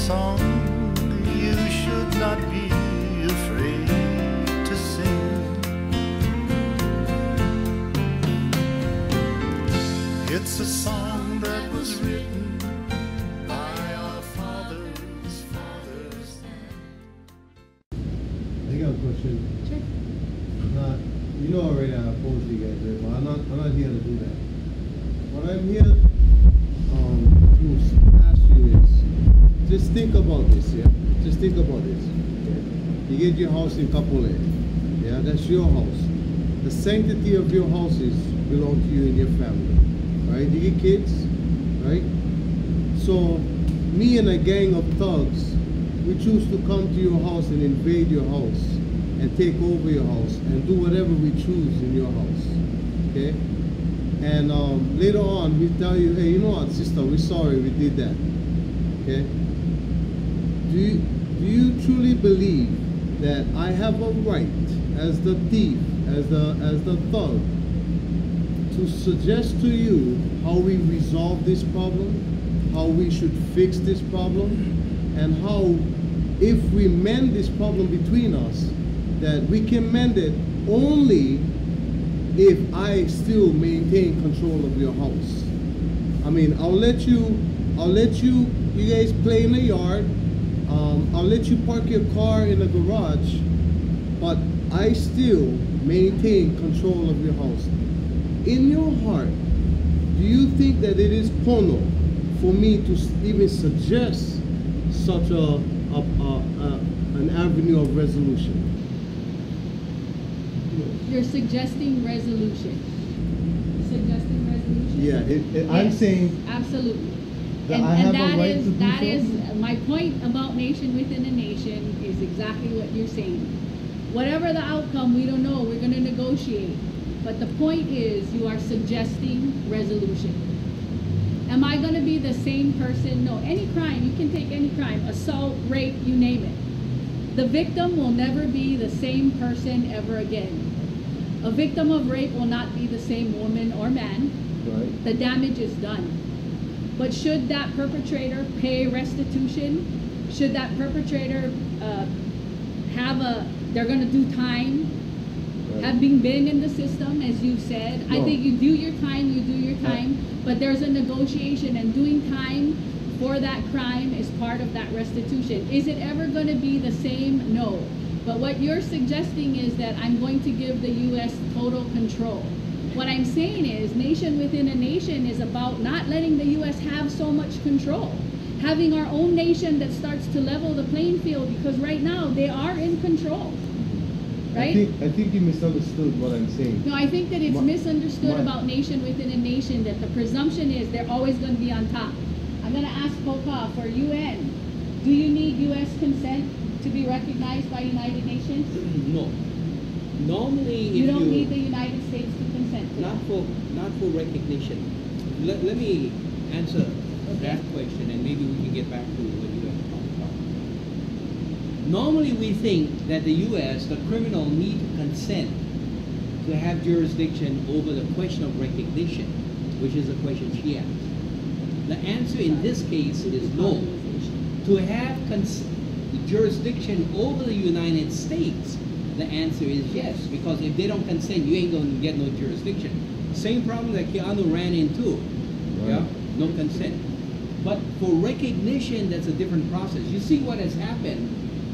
song you should not be afraid to sing. It's a song that was written by our fathers' fathers. I got a question. Sure. You know already I opposed you guys, right? But I'm not here to do that. What I'm here to ask you is, just think about this, yeah? Just think about this. Okay? You get your house in Kapolei, yeah? That's your house. The sanctity of your houses belong to you and your family, right? You get kids, right? So, me and a gang of thugs, we choose to come to your house and invade your house and take over your house and do whatever we choose in your house, okay? And later on, we tell you, hey, you know what, sister, we're sorry we did that, okay? Do you truly believe that I have a right, as the thief, as the thug, to suggest to you how we resolve this problem, how we should fix this problem, and how, if we mend this problem between us, that we can mend it only if I still maintain control of your house. I mean, I'll let you guys play in the yard. I'll let you park your car in the garage, but I still maintain control of your house. In your heart, do you think that it is pono for me to even suggest such an avenue of resolution? You're suggesting resolution. Suggesting resolution? Yeah, Yes, I'm saying absolutely. that I have a right to do that so? is my point about nation within a nation is exactly what you're saying. Whatever the outcome, we don't know. We're going to negotiate. But the point is, you are suggesting resolution. Am I going to be the same person? No, any crime, you can take any crime, assault, rape, you name it. The victim will never be the same person ever again. A victim of rape will not be the same woman or man. right. The damage is done. But should that perpetrator pay restitution? Should that perpetrator they're going to do time, Right. having been in the system, as you said? No. I think you do your time, but there's a negotiation, and doing time for that crime is part of that restitution. Is it ever going to be the same? No. But what you're suggesting is that I'm going to give the U.S. total control. What I'm saying is, nation within a nation is about not letting the U.S. have so much control. Having our own nation that starts to level the playing field, because right now they are in control. Right? I think you misunderstood what I'm saying. No, I think that it's misunderstood about nation within a nation, that the presumption is they're always going to be on top. I'm going to ask Poka, for UN, do you need U.S. consent to be recognized by United Nations? No. Normally, You don't need the United States to consent to not for recognition. Let me answer that question, and maybe we can get back to what you have talked about. Normally, we think that the U.S., the criminal, need to consent to have jurisdiction over the question of recognition, which is the question she asked. The answer in this case is no. To have jurisdiction over the United States, the answer is yes, because if they don't consent, you ain't going to get no jurisdiction. Same problem that Keanu ran into, yeah, no consent. But for recognition, that's a different process. You see what has happened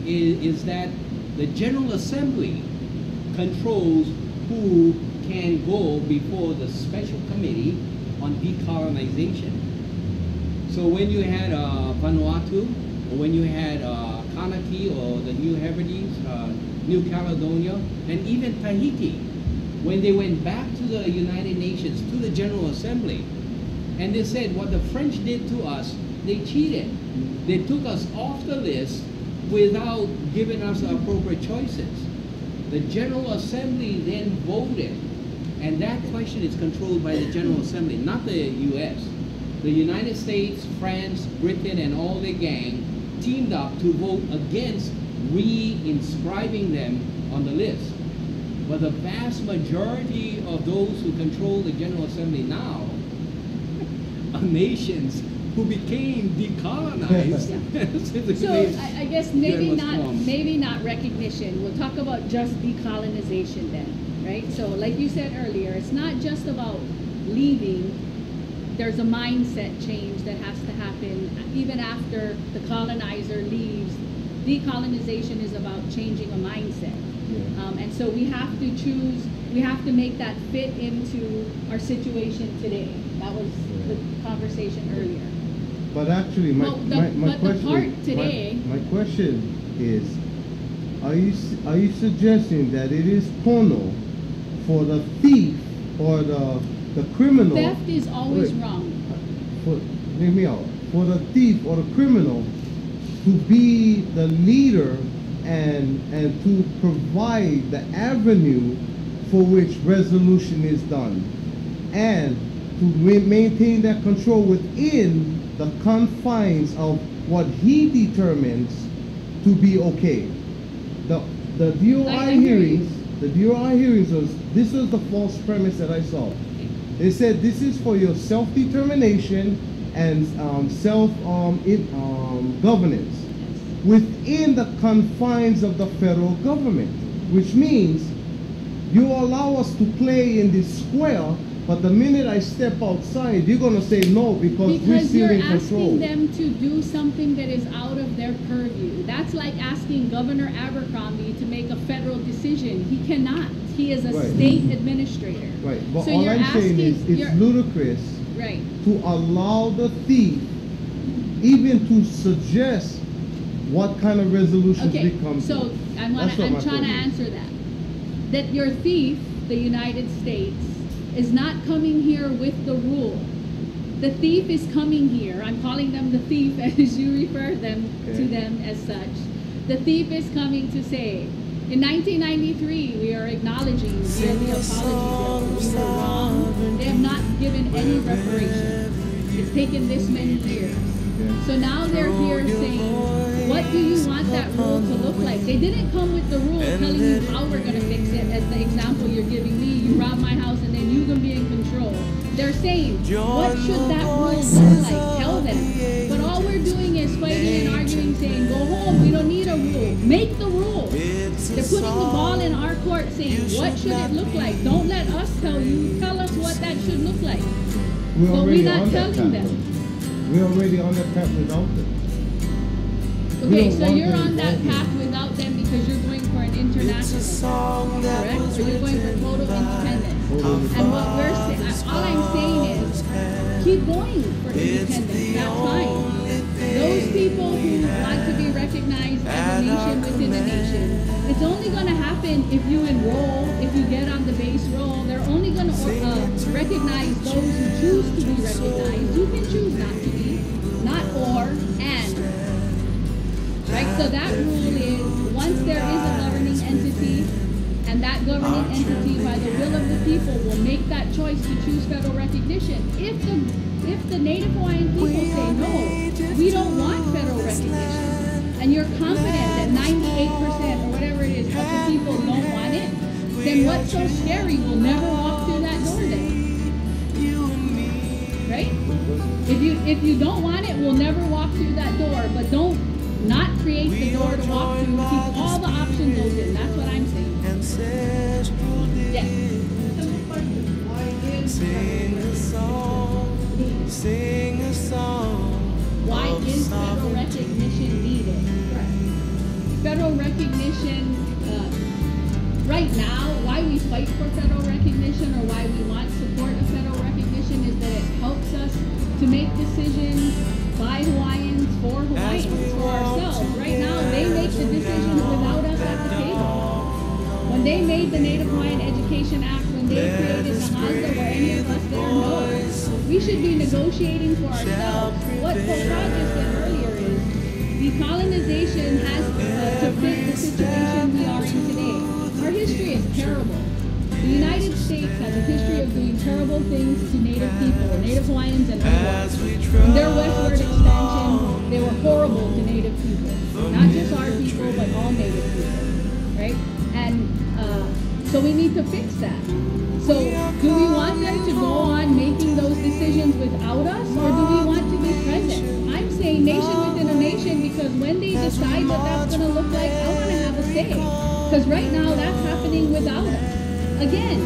is that the General Assembly controls who can go before the Special Committee on Decolonization. So when you had Vanuatu, or when you had Kanaki, or the New Hebrides, New Caledonia, and even Tahiti, when they went back to the United Nations, to the General Assembly, and they said what the French did to us, they cheated. They took us off the list without giving us the appropriate choices. The General Assembly then voted, and that question is controlled by the General Assembly, not the U.S. The United States, France, Britain, and all their gang teamed up to vote against re-inscribing them on the list. But the vast majority of those who control the General Assembly now are nations who became decolonized. since the So slave I guess was formed. maybe not recognition. We'll talk about just decolonization then, right? So like you said earlier, it's not just about leaving. There's a mindset change that has to happen even after the colonizer leaves. Decolonization is about changing a mindset. And so we have to choose, we have to make that fit into our situation today. That was the conversation earlier. But actually, my question is, are you suggesting that it is porno for the thief or the criminal? Theft is always wrong. Hear me out. For the thief or the criminal to be the leader and to provide the avenue for which resolution is done, and to maintain that control within the confines of what he determines to be okay. The DOI hearings, this was the false premise that I saw. They said this is for your self-determination and self-governance within the confines of the federal government, which means you allow us to play in this square, but the minute I step outside, you're going to say no because we're still in control. Because you're asking them to do something that is out of their purview. That's like asking Governor Abercrombie to make a federal decision. He cannot. He is a state administrator. Right, but So all you're I'm saying is asking- it's ludicrous Right. to allow the thief even to suggest what kind of resolutions we come to. So I'm That's what my trying to point is. answer that. That your thief, the United States, is not coming here with the rule. The thief is coming here. I'm calling them the thief as you refer them to them as such. The thief is coming to say, in 1993, we are acknowledging via the apology bill that we were wrong. They have not given any reparations. It's taken this many years. So now they're here saying, what do you want that rule to look like? They didn't come with the rule telling you how we're going to fix it, as the example you're giving me. You rob my house and then you can be in control. They're saying, what should that rule look like? Tell them. But all we're doing is fighting and arguing, saying, go home, we don't need a rule. Make the rule. They're putting the ball in our court saying, what should it look like? Don't let us tell you. Tell us what that should look like. But we're not telling them. We're already on that path without them. Okay, so you're on that path without them because you're going for an international, correct? Or you're going for total independence. And what we're saying, all I'm saying is, keep going for independence. That's fine. Those people who want to be recognized as a nation within a nation, it's only going to happen if you enroll, if you get on the base roll. They're only going to recognize those who choose to be recognized. You can choose not to be, not or, and. Right? So that rule is, once there is a governing entity, and that governing entity, by the will of the people, will make that choice to choose federal recognition. If the Native Hawaiian people say, no, we don't want federal recognition, and you're confident that 98% or whatever it is of the people don't want it, then what's so scary? We'll never walk through that door then. Right? If you don't want it, we'll never walk through that door, but don't not create the door to walk through. Keep all the options open. That's what I'm saying. Yes. Sing a song. Why is federal recognition needed? Federal recognition, right now, why we fight for federal recognition or why we want support of federal recognition is that it helps us to make decisions by Hawaiians, for Hawaiians, for ourselves. Right now, they make the decisions without us at the table. When they made the Native Hawaiian Education Act, when they created the HANZA, were any of us there? No. We should be negotiating for ourselves. What Pokraj said earlier is, decolonization has to fit the situation we are in today. Our history is terrible. The United States has a history of doing terrible things to Native people, Native Hawaiians and others. In their westward expansion, they were horrible to Native people. Not just our people, but all Native people, right? And So we need to fix that. So do we want them to go on making those decisions without us, or do we want to be present? I'm saying nation within a nation, because when they decide what that's going to look like, I want to have a say. Because right now that's happening without us. Again,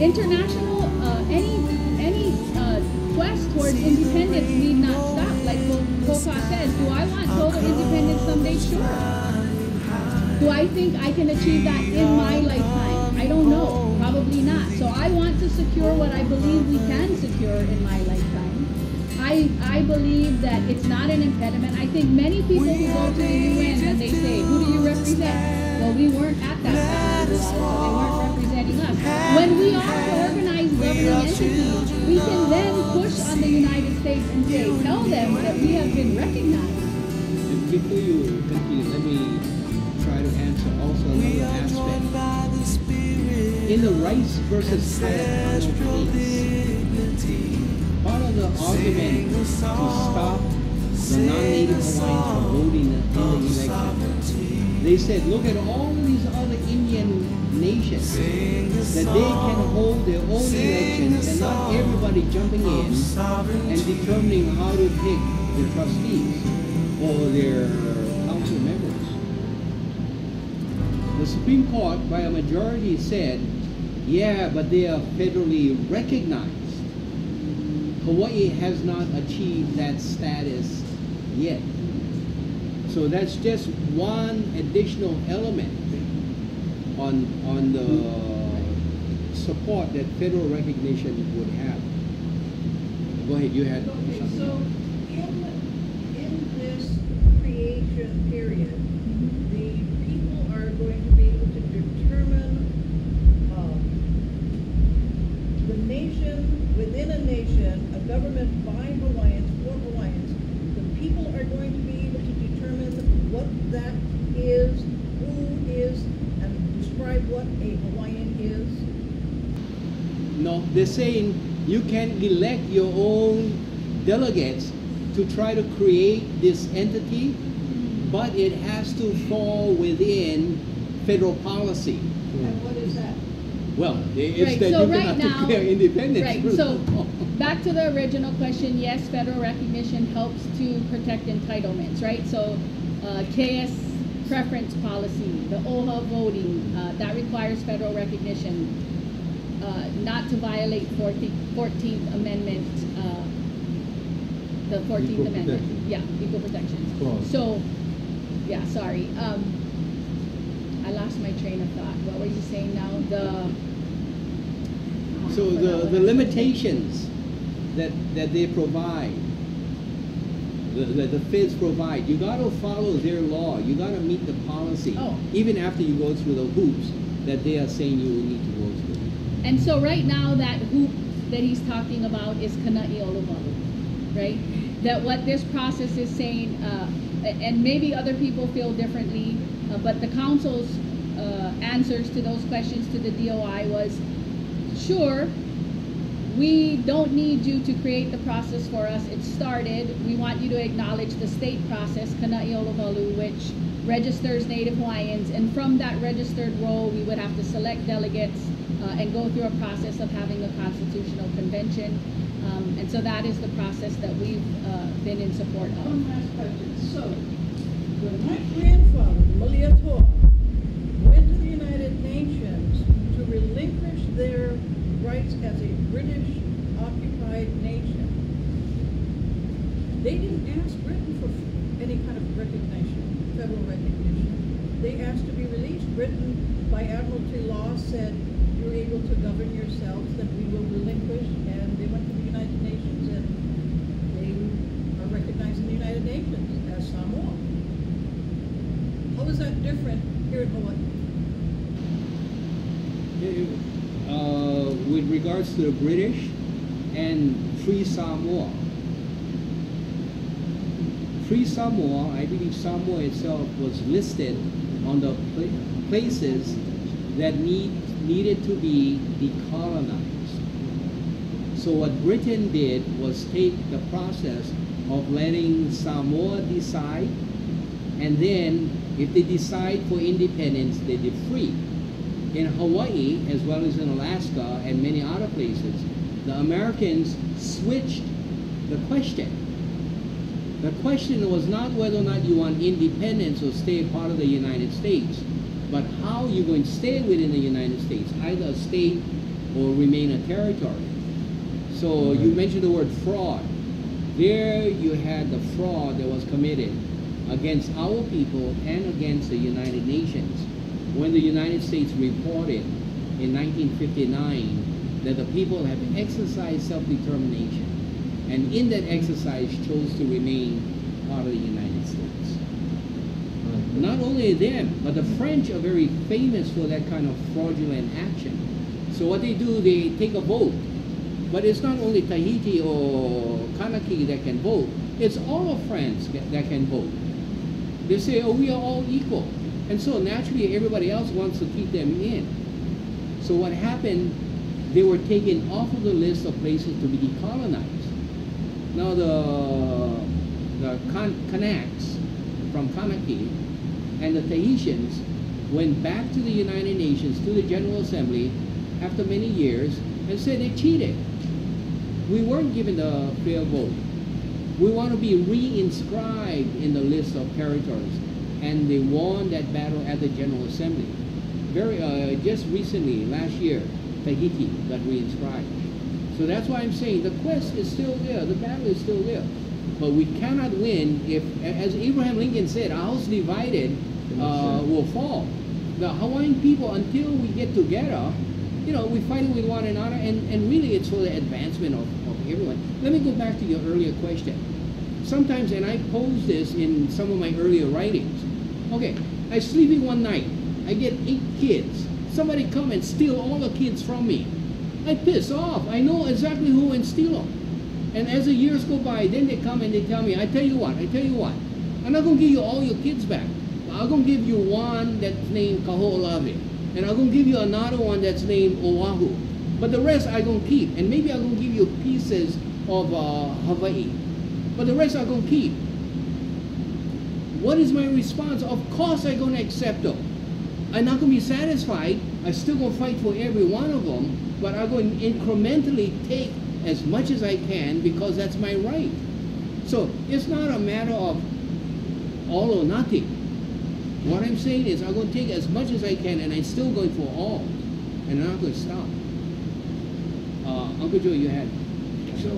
international, any quest towards independence need not stop. Like Koka says, do I want total independence someday? Sure. Do I think I can achieve that in my lifetime? I don't know. Probably not. So I want to secure what I believe we can secure in my lifetime. I believe that it's not an impediment. I think many people who go to the UN and they say, who do you represent? Well, we weren't at that time, so they weren't representing us. When we are an organized governing entity, we can then push on the United States and say, tell them that we have been recognized. And before you continue, let me try to answer also another aspect. In the rights versus case, part of the argument to stop the non-native Hawaiians from voting in the election, they said, look at all these other Indian nations, that they can hold their own elections and not everybody jumping in and determining how to pick the trustees or their council members. The Supreme Court, by a majority, said, yeah, but they are federally recognized. Hawaii has not achieved that status yet. So that's just one additional element on the support that federal recognition would have. Go ahead, you had Okay, something. so in this creation period, the people are going to be able to determine the nation within a nation, a government by Hawaiians, for Hawaiians. The people are going to be able to determine what that is, who is, and describe what a Hawaiian is. No, they're saying you can elect your own delegates to try to create this entity, but it has to fall within federal policy. And what is that? Well, it's Right, that so you right cannot now- declare independence. Right, so back to the original question, yes, federal recognition helps to protect entitlements, right? So KS preference policy, the OHA voting, that requires federal recognition, not to violate 14th Amendment, the 14th Equal Amendment. protection. Yeah, equal protections. Clause. So, yeah, sorry. I lost my train of thought. What were you saying now? So the limitations that they provide, the feds provide, you got to follow their law. You got to meet the policy, Oh. even after you go through the hoops that they are saying you will need to go through. And so right now that hoop that he's talking about is Kana'i Oluwalu, right? That what this process is saying, and maybe other people feel differently, but the council's answers to those questions to the DOI was, sure, we don't need you to create the process for us. It started. We want you to acknowledge the state process, Kana'i Oluwalu, which registers Native Hawaiians, and from that registered role, we would have to select delegates and go through a process of having a constitutional convention. And so that is the process that we've been in support of. One last question. So, when my grandfather, Maliatoa, went to the United Nations to relinquish their rights as a British-occupied nation, they didn't ask Britain for any kind of recognition, federal recognition. They asked to be released. Britain, by admiralty law, said, you're able to govern yourselves, then we will relinquish, and they went to the United Nations, and they are recognized in the United Nations as Samoa. How is that different here in Hawaii? With regards to the British and Free Samoa. Free Samoa, I believe Samoa itself was listed on the places that needed to be decolonized. So what Britain did was take the process of letting Samoa decide, and then if they decide for independence, they did free. in Hawaii, as well as in Alaska and many other places, the Americans switched the question. The question was not whether or not you want independence or stay a part of the United States, but how you're going to stay within the United States, either a state or remain a territory. So you mentioned the word fraud. There you had the fraud that was committed against our people and against the United Nations when the United States reported in 1959 that the people have exercised self-determination, and in that exercise chose to remain part of the United States. Not only them, but the French are very famous for that kind of fraudulent action. So what they do, they take a vote. But it's not only Tahiti or Kanaki that can vote, it's all of France that can vote. They say, oh, we are all equal. And so naturally everybody else wants to keep them in. So what happened, they were taken off of the list of places to be decolonized. Now the Kanaks from Kanaki and the Tahitians went back to the United Nations, to the General Assembly, after many years, and said they cheated. We weren't given the fair vote. We want to be re-inscribed in the list of territories. And they won that battle at the General Assembly. Just recently, last year, Tahiti got re-inscribed. So that's why I'm saying the quest is still there, the battle is still there. But we cannot win if, as Abraham Lincoln said, a house divided will fall. The Hawaiian people, until we get together, you know, we fight with one another, and really it's for the advancement of everyone. Let me go back to your earlier question. Sometimes, and I posed this in some of my earlier writings, okay, I sleeping one night, I get 8 kids. Somebody come and steal all the kids from me. I piss off. I know exactly who and steal them. And as the years go by, then they come and they tell me, I tell you what, I'm not going to give you all your kids back. I'm going to give you one that's named Kaho'olawe. And I'm going to give you another one that's named Oahu. But the rest I'm going to keep. And maybe I'm going to give you pieces of Hawaii. But the rest I'm going to keep. What is my response? Of course I'm going to accept them. I'm not going to be satisfied. I'm still going to fight for every one of them. But I'm going to incrementally take as much as I can because that's my right. So it's not a matter of all or nothing. What I'm saying is I'm going to take as much as I can, and I'm still going for all. And I'm not going to stop. Uncle Joe, you had. So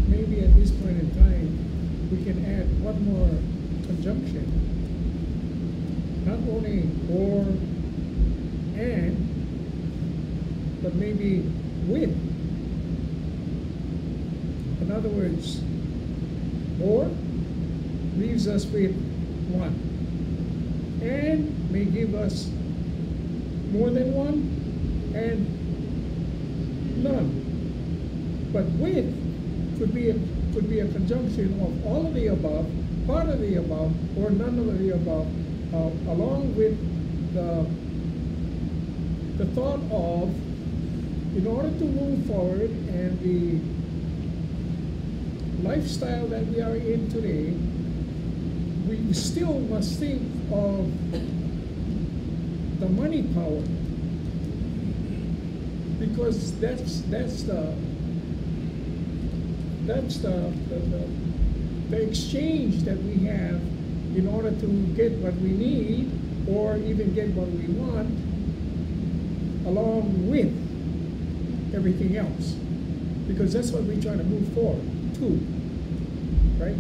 maybe at this point in time, we can add one more conjunction. Not only or and, but maybe with. In other words, or leaves us with one, and may give us more than one, and none. But with could be a conjunction of all of the above, part of the above, or none of the above, along with the thought of, in order to move forward and the lifestyle that we are in today, we still must think of the money power, because that's the exchange that we have in order to get what we need or even get what we want, along with everything else, because that's what we're trying to move forward to, right?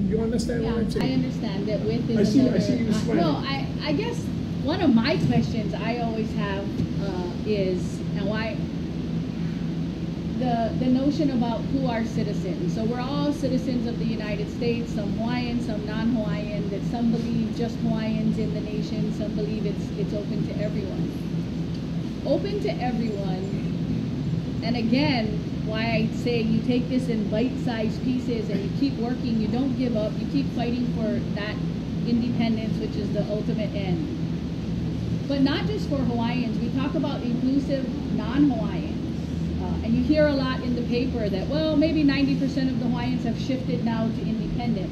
You understand what I'm saying? I understand that with is I see you smiling. no, I guess one of my questions I always have is, and why the notion about who are citizens. So we're all citizens of the United States, some Hawaiian, some non-Hawaiian, that some believe just Hawaiians in the nation, some believe it's open to everyone. Open to everyone, and again, why I say you take this in bite-sized pieces and you keep working, you don't give up, you keep fighting for that independence, which is the ultimate end. But not just for Hawaiians, we talk about inclusive non-Hawaiians. And you hear a lot in the paper that, well, maybe 90% of the Hawaiians have shifted now to independence.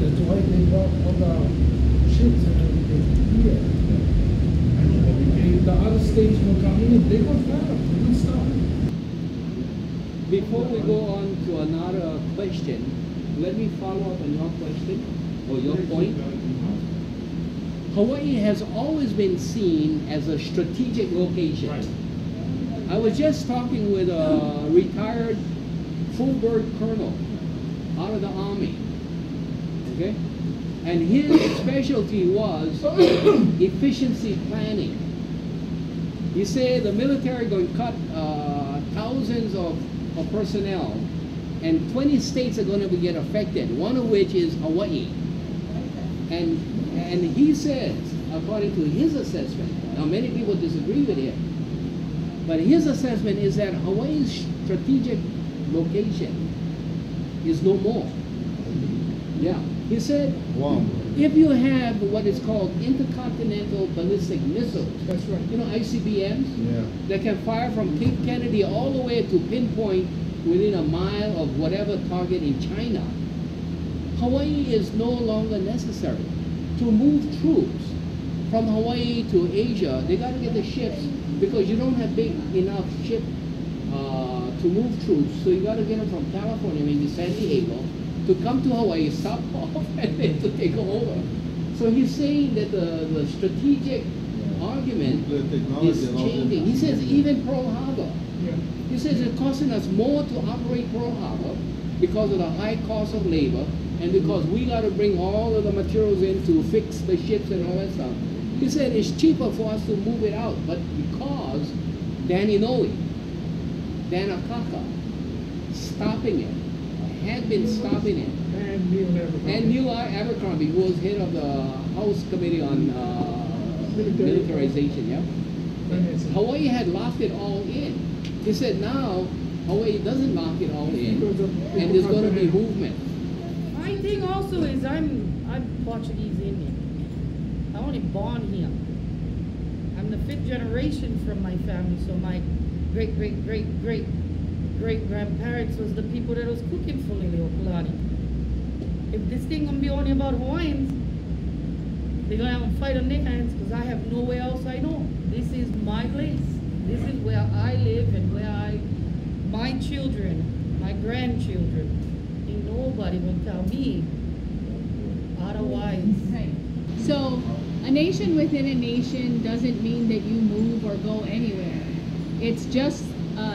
That's why they brought all the ships and everything here. I know, but we can't. The other states will come in, they will fly them, they will stop. Before we go on to another question, let me follow up on your question or your point. Hawaii has always been seen as a strategic location. I was just talking with a retired full bird colonel out of the Army, okay? And his specialty was efficiency planning. He said the military going to cut thousands of personnel, and 20 states are going to get affected, one of which is Hawaii. And he says, according to his assessment, now many people disagree with him, but his assessment is that Hawaii's strategic location is no more. Yeah, he said, Wow. if you have what is called intercontinental ballistic missiles, That's right. you know, ICBMs, Yeah. that can fire from Cape Kennedy all the way to pinpoint within a mile of whatever target in China, Hawaii is no longer necessary. To move troops from Hawaii to Asia, they got to get the ships, because you don't have big enough ship to move troops, so you got to get them from California, maybe San Diego, to come to Hawaii, stop off, and then to take over. So he's saying that the strategic argument Nuclear technology is allows them changing. to- He says even Pearl Harbor. Yeah. He says it's costing us more to operate Pearl Harbor because of the high cost of labor and because we got to bring all of the materials in to fix the ships and all that stuff. He said it's cheaper for us to move it out, but because Dan Inouye, Dan Akaka, stopping it, had been stopping it, And Neil Abercrombie. and Neil Abercrombie, who was head of the House Committee on Militarization, yeah? Financing. Hawaii had locked it all in. He said now Hawaii doesn't lock it all in, and there's going to be movement. My thing also is I'm Portuguese Indian. I only born here. I'm the 5th generation from my family, so my great grandparents was the people that was cooking for Liliuokalani. If this thing gonna be only about Hawaiians, they're gonna have a fight on their hands because I have nowhere else I know. This is my place. This is where I live and where my children, my grandchildren, ain't nobody gonna tell me otherwise. Right. So a nation within a nation doesn't mean that you move or go anywhere. It's just,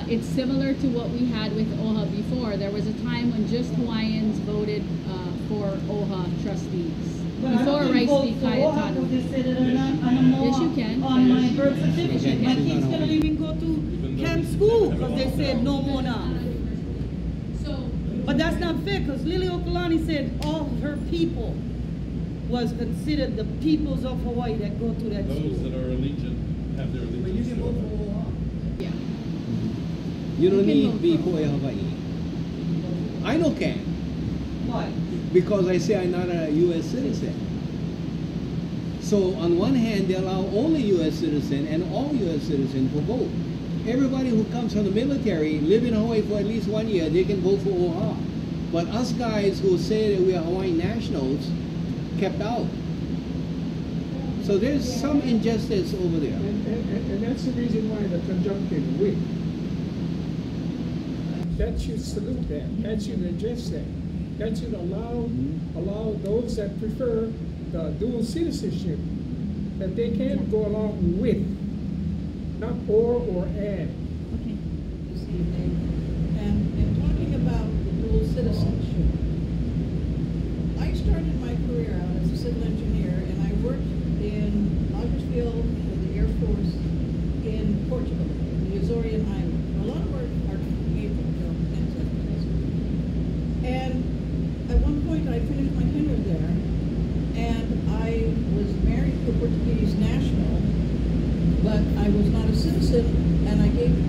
it's similar to what we had with OHA before. There was a time when just Hawaiians voted for OHA trustees. Before Rice v. Cayetano. Yes, you can. On my birth certificate, my kids cannot even go to camp school because they said no more now. So, But that's not fair because Liliuokalani said all her people was considered the peoples of Hawaii that go to that Those school. that are allegiant have their allegiance to it. yeah. You don't You can need vote be for- for Hawaii. I know can, Why? because I say I'm not a U.S. citizen. So on one hand, they allow only U.S. citizen and all U.S. citizens to vote. Everybody who comes from the military, live in Hawaii for at least 1 year, they can vote for OHA. But us guys who say that we are Hawaiian nationals, kept out. So there's some injustice over there. And that's the reason why the conjunctive with. That should salute that. That should address that. That should allow those that prefer the dual citizenship that they can go along with, not or and. Okay. this evening. And talking about the dual citizenship, I started my career out as a civil engineer, and I worked in Lagersfield with the Air Force in Portugal, the Azorian Islands. A lot of our neighbors are ancestors. And at one point, I finished my tenure there, and I was married to a Portuguese national, but I was not a citizen, and I didn't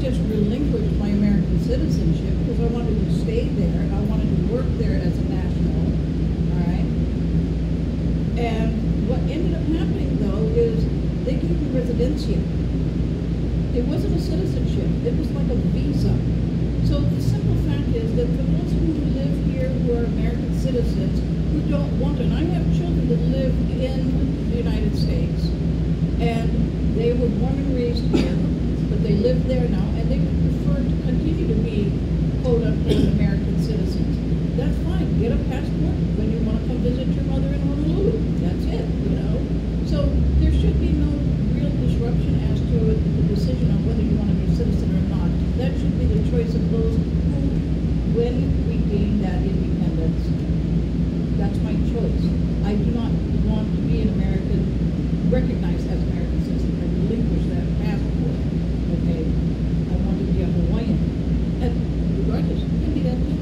just relinquish my American citizenship because I wanted to stay there and I wanted to work there as a national, all right? And what ended up happening though is they gave me residencia. It wasn't a citizenship, it was like a visa. So So the simple fact is that for those who live here, who are American citizens, who don't want to, and I have children that live in the United States, and they were born and raised here, but they live there now, and they would prefer to continue to be quote-unquote American citizens. That's fine. Get a passport when you want to come visit your mother in Honolulu. That's it, you know? So there should be no real disruption as to the decision on whether you want to be a citizen or not. That should be the choice of those who, when we gain that independence, that's my choice. I do not want to be an American, recognized as American citizen. I relinquish that passport, okay? I want to be a Hawaiian. And regardless, you can be that too.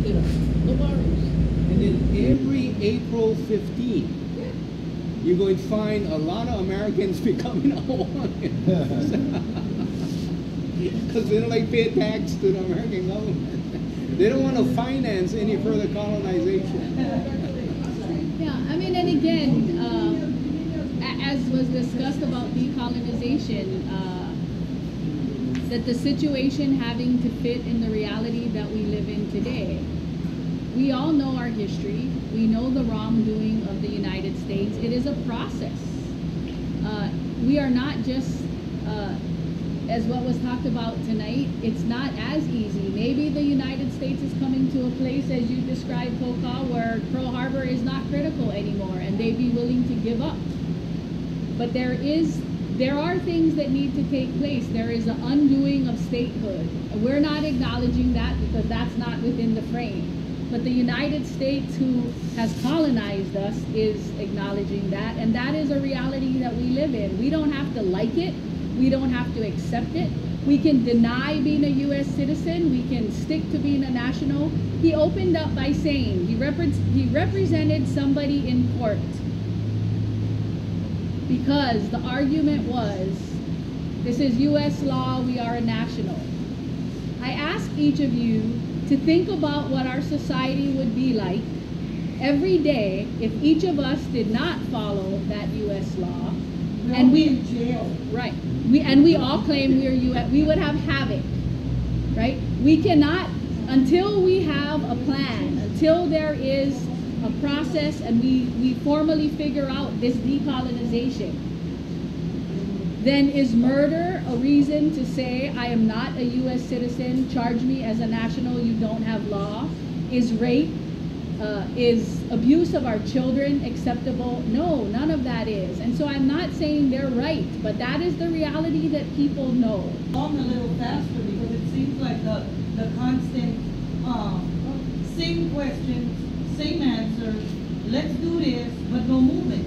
You know, no worries. And then every April 15th, you're going to find a lot of Americans becoming Hawaiian. Because they don't like pay tax to the American government. They don't want to finance any further colonization. Yeah, I mean, and again, as was discussed about decolonization, that the situation having to fit in the reality that we live in today. We all know our history. We know the wrongdoing of the United States. It is a process. We are not just, as what was talked about tonight, it's not as easy. Maybe the United States is coming to a place, as you described, Poka, where Pearl Harbor is not critical anymore and they'd be willing to give up. But there are things that need to take place. There is an undoing of statehood. We're not acknowledging that because that's not within the frame. But the United States, who has colonized us, is acknowledging that, and that is a reality that we live in. We don't have to like it. We don't have to accept it. We can deny being a U.S. citizen. We can stick to being a national. He opened up by saying he represented somebody in court because the argument was, this is U.S. law, we are a national. I ask each of you to think about what our society would be like every day if each of us did not follow that U.S. law. And we in jail. Right. We all claim we're U.S. We would have havoc. Right? We cannot, until we have a plan, until there is a process and we formally figure out this decolonization, then is murder a reason to say I am not a U.S. citizen, charge me as a national, you don't have law? Is rape, is abuse of our children acceptable? No, none of that is. And so I'm not saying they're right, but that is the reality that people know. On a little faster because it seems like the constant same questions, same answers, let's do this, but no movement.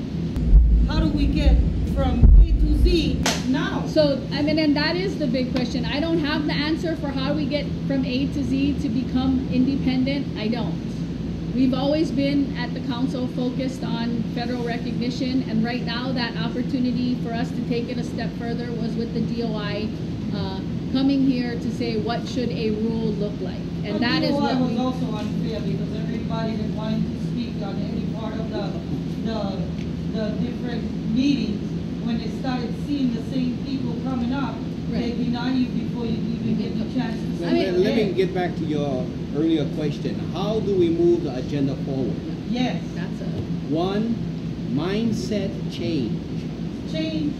How do we get from A to Z now? So, I mean, and that is the big question. I don't have the answer for how we get from A to Z to become independent. I don't. We've always been at the council focused on federal recognition, and right now that opportunity for us to take it a step further was with the DOI coming here to say what should a rule look like. And that is what was also unfair because everybody that wanted to speak on any part of the different meetings, when they started seeing the same people coming up, they deny you before you even get the chance to speak. Let me get back to your earlier question. How do we move the agenda forward? Yes. That's a one, mindset change. Change.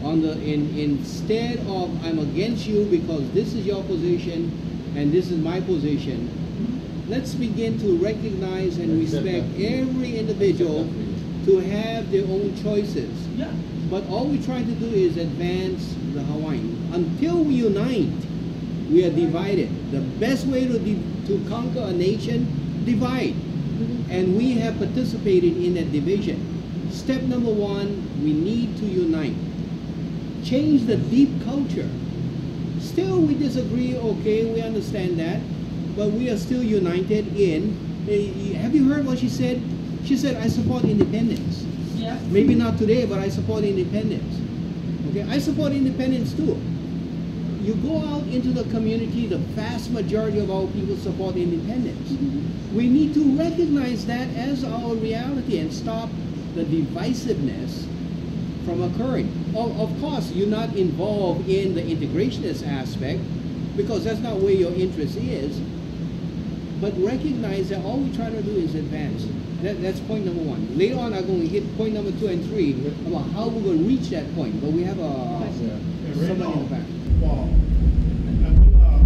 Instead of I'm against you because this is your position and this is my position, let's begin to recognize and respect every individual to have their own choices. Yeah. But all we're trying to do is advance the Hawaiian. Until we unite, we are divided. The best way to conquer a nation, divide. And we have participated in that division. Step number one, we need to unite. Change the deep culture. Still we disagree, okay, we understand that, but we are still united in, have you heard what she said? She said, I support independence. Yeah. Maybe not today, but I support independence. Okay, I support independence too. You go out into the community, the vast majority of our people support independence. We need to recognize that as our reality and stop the divisiveness from occurring. Of course, you're not involved in the integrationist aspect, because that's not where your interest is. But recognize that all we're trying to do is advance. That's point number one. Later on, I'm going to hit point number 2 and 3 about how we're going to reach that point. But we have somebody in the back. Wow.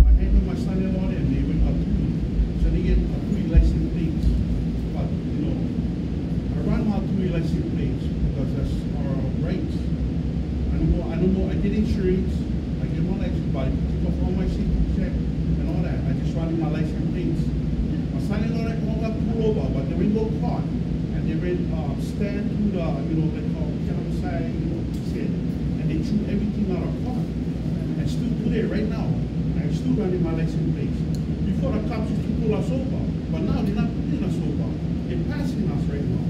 I hang with my son-in-law and they went up to me. So they get a free license plates. But, you know, I run out to license plates because that's our rights. I did insurance. I get my license, but I took off all my safety check and all that. I just run my license plates. My son-in-law all got pulled over, but they were go caught. And they went stand to the, you know, they call side, you know, shit. And they threw everything out of car. And still today, right now, I'm still running my license plates. Before the cops used to pull us over, but now they're not pulling us over. They're passing us right now.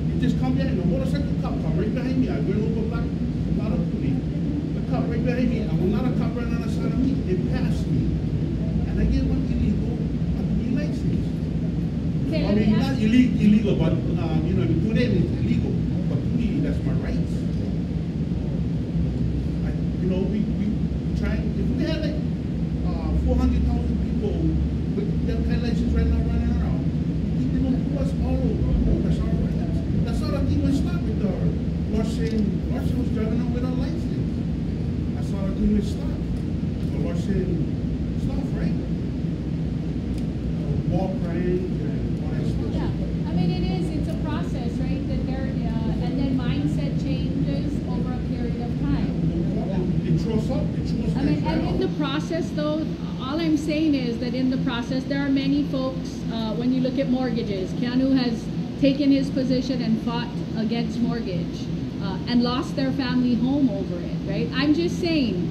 They just come behind, the motorcycle cop come right behind me. I went over back, not up to me. The cop right behind me, and another cop right on the side of me. They passed me. And I get one illegal, license. Okay, I mean, not illegal, but you know, to them it's illegal. But to me, that's my rights. You know, we try. If we had like 400,000 people with that kind of license right now running around, they don't pull us all over. Oh, that's our rights. That's how the thing was stopped with the Russian was driving on without license. That's how the thing was stopped. The Russian stuff, right? War crimes and all that stuff. Yeah, I mean it's a process, right? That there, and then mindset changes over a period of time. It throws up. I mean, and in the process, though, all I'm saying is that in the process, there are many folks. When you look at mortgages, Keanu has taken his position and fought against mortgage, and lost their family home over it. Right? I'm just saying.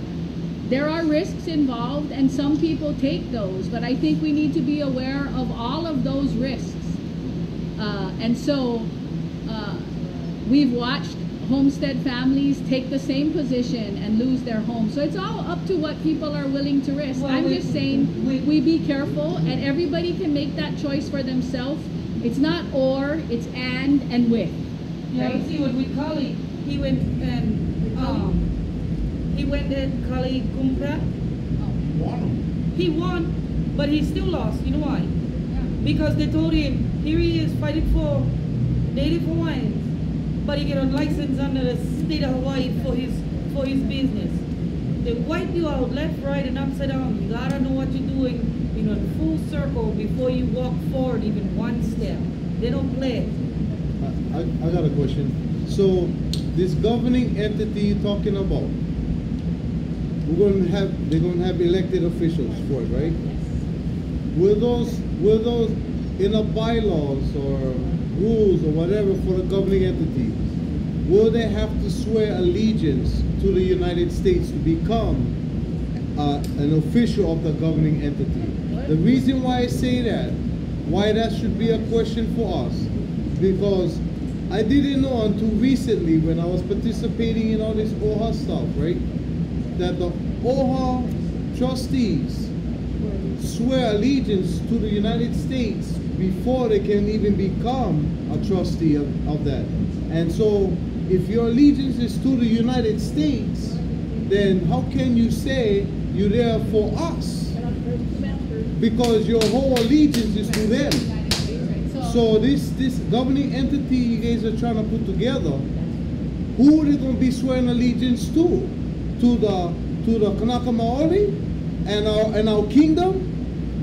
There are risks involved, and some people take those, but I think we need to be aware of all of those risks. And so we've watched homestead families take the same position and lose their home. So it's all up to what people are willing to risk. Well, I'm just saying we be careful, and everybody can make that choice for themselves. It's not or, it's and with. Yeah, Right? see what we call it. He went and Kali Kumpra. He won, but he still lost. You know why? Because they told him, here he is fighting for Native Hawaiians, but he get a license under the state of Hawaii for his business. They wipe you out left, right, and upside down. You gotta know what you're doing, you know, in full circle before you walk forward even one step. They don't play it. I got a question. So this governing entity you're talking about, they're going to have elected officials for it, right? Will those in a bylaws or rules or whatever for the governing entity, will they have to swear allegiance to the United States to become an official of the governing entity? The reason why I say that, why that should be a question for us, because I didn't know until recently when I was participating in all this OHA stuff, right? That the OHA trustees swear allegiance to the United States before they can even become a trustee of that. And so if your allegiance is to the United States, then how can you say you're there for us? Because your whole allegiance is to them. So this governing entity you guys are trying to put together, who are they going to be swearing allegiance to? To the Kanaka Maoli and our kingdom,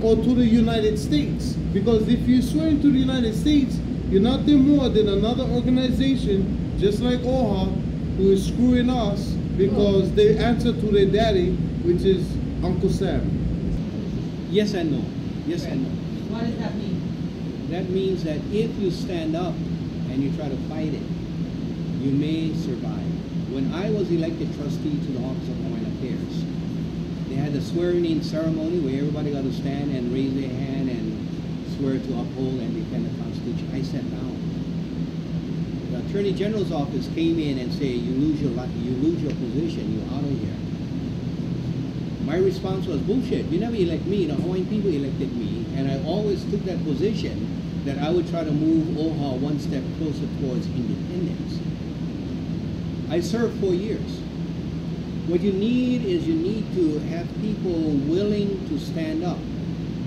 or to the United States? Because if you swear to the United States, you're nothing more than another organization, just like OHA, who is screwing us because they answer to their daddy, which is Uncle Sam. Yes and no. Yes and no. What does that mean? That means that if you stand up and you try to fight it, you may survive. When I was elected trustee to the Office of Hawaiian Affairs, they had the swearing-in ceremony where everybody got to stand and raise their hand and swear to uphold and defend the Constitution. I sat down. The Attorney General's office came in and said, you lose your position, you're out of here. My response was, bullshit, you never elect me, the Hawaiian people elected me, and I always took that position that I would try to move OHA one step closer towards independence. I served 4 years. What you need is you need to have people willing to stand up.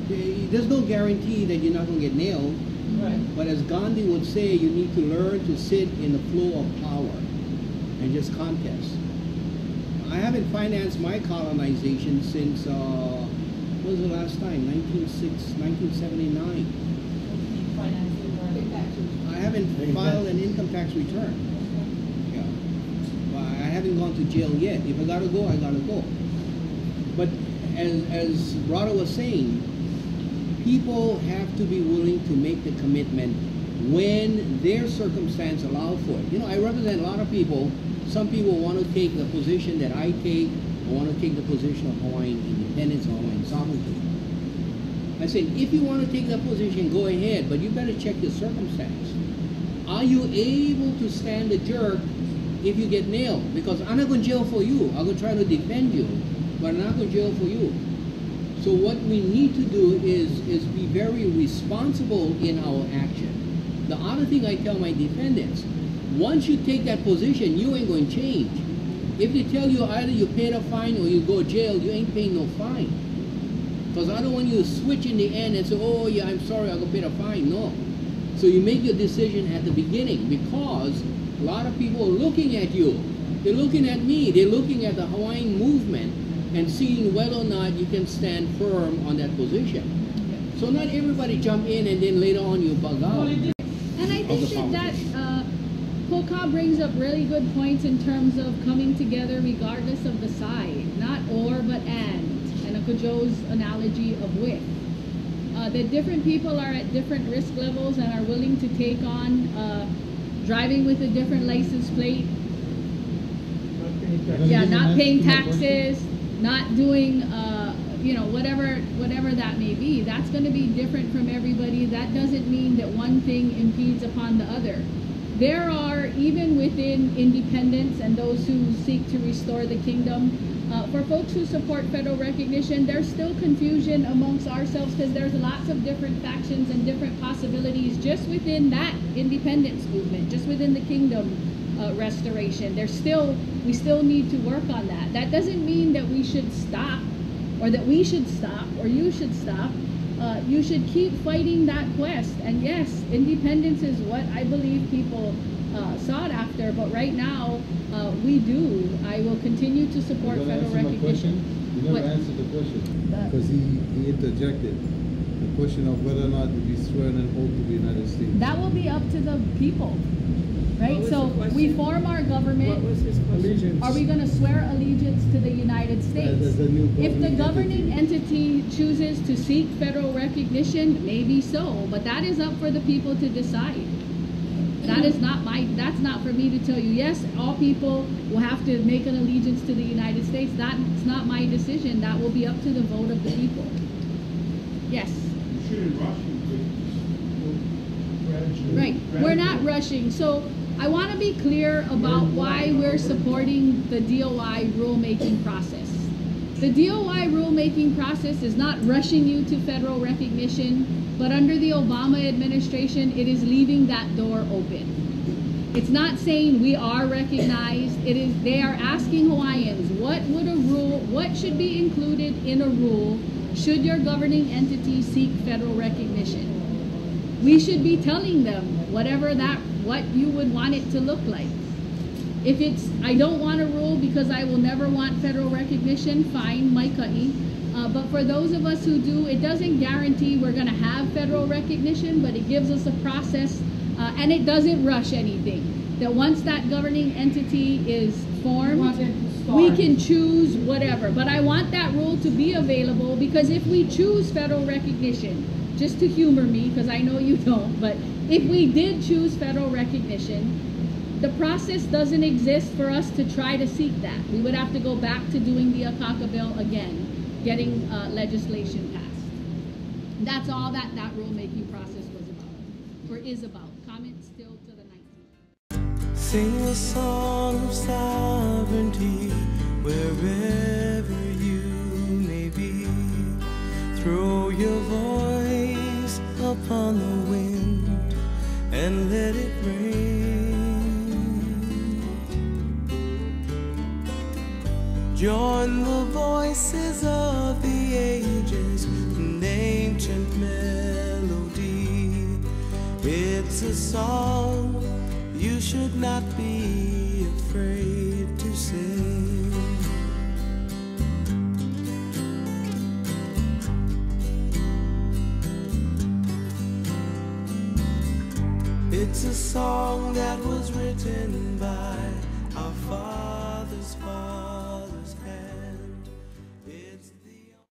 There's no guarantee that you're not going to get nailed. Right. But as Gandhi would say, you need to learn to sit in the flow of power and just contest. I haven't financed my colonization since, what was the last time? 1979. I haven't filed an income tax return. Yeah. Well, I haven't gone to jail yet. If I gotta go, I gotta go. But as Rada was saying, people have to be willing to make the commitment when their circumstance allow for it. You know, I represent a lot of people. Some people want to take the position that I take, or want to take the position of Hawaiian independence or Hawaiian sovereignty. I said, if you want to take that position, go ahead, but you better check your circumstance. Are you able to stand the jerk if you get nailed? Because I'm not going to jail for you. I'm going to try to defend you, but I'm not going to jail for you. So what we need to do is be very responsible in our action. The other thing I tell my defendants, once you take that position, you ain't going to change. If they tell you either you pay the fine or you go to jail, you ain't paying no fine. Because I don't want you to switch in the end and say, oh yeah, I'm sorry, I'll go pay the fine. No. So you make your decision at the beginning, because a lot of people are looking at you. They're looking at me. They're looking at the Hawaiian movement and seeing whether or not you can stand firm on that position. So not everybody jump in and then later on you bug out. And I think that Poka brings up really good points in terms of coming together regardless of the side. Not or, but and Uncle Joe's analogy of with. That different people are at different risk levels and are willing to take on driving with a different license plate. Yeah, not paying taxes, not doing, you know, whatever that may be. That's going to be different from everybody. That doesn't mean that one thing impedes upon the other. There are, even within independence and those who seek to restore the kingdom, for folks who support federal recognition, there's still confusion amongst ourselves because there's lots of different factions and different possibilities just within that independence movement, just within the kingdom restoration. We still need to work on that. That doesn't mean that we should stop, or that we should stop, or you should stop. You should keep fighting that quest. And yes, independence is what I believe people sought after, but right now we do. I will continue to support federal recognition. You never answered the question, because he interjected the question of whether or not to be sworn an oath to the United States. That will be up to the people, right? What was So the question? we form our What government. was his question? Allegiance. Are we going to swear allegiance to the United States? As a new If the governing governing entity chooses to seek federal recognition, maybe so, but that is up for the people to decide. That's not for me to tell you. Yes, all people will have to make an allegiance to the United States. That's not my decision. That will be up to the vote of the people. Yes. You shouldn't rush into it. Right. We're not rushing. So I want to be clear about why we're supporting the DOI rulemaking process. The DOI rulemaking process is not rushing you to federal recognition, but under the Obama administration, it is leaving that door open. It's not saying we are recognized. They are asking Hawaiians, what should be included in a rule should your governing entity seek federal recognition? We should be telling them what you would want it to look like. If it's, I don't want a rule because I will never want federal recognition, fine, mai ka'i. But for those of us who do, it doesn't guarantee we're going to have federal recognition, but it gives us a process, and it doesn't rush anything. That once that governing entity is formed, we can choose whatever. But I want that rule to be available, because if we choose federal recognition, just to humor me, because I know you don't, but if we did choose federal recognition, the process doesn't exist for us to try to seek that. We would have to go back to doing the Akaka bill again, getting legislation passed. That's all that rulemaking process was about, or is about. Comments still to the 19th. Sing a song of sovereignty wherever you may be. Throw your voice upon the wind and let it rain. Join the voices of the ages, an ancient melody. It's a song you should not be afraid to sing. It's a song that was written by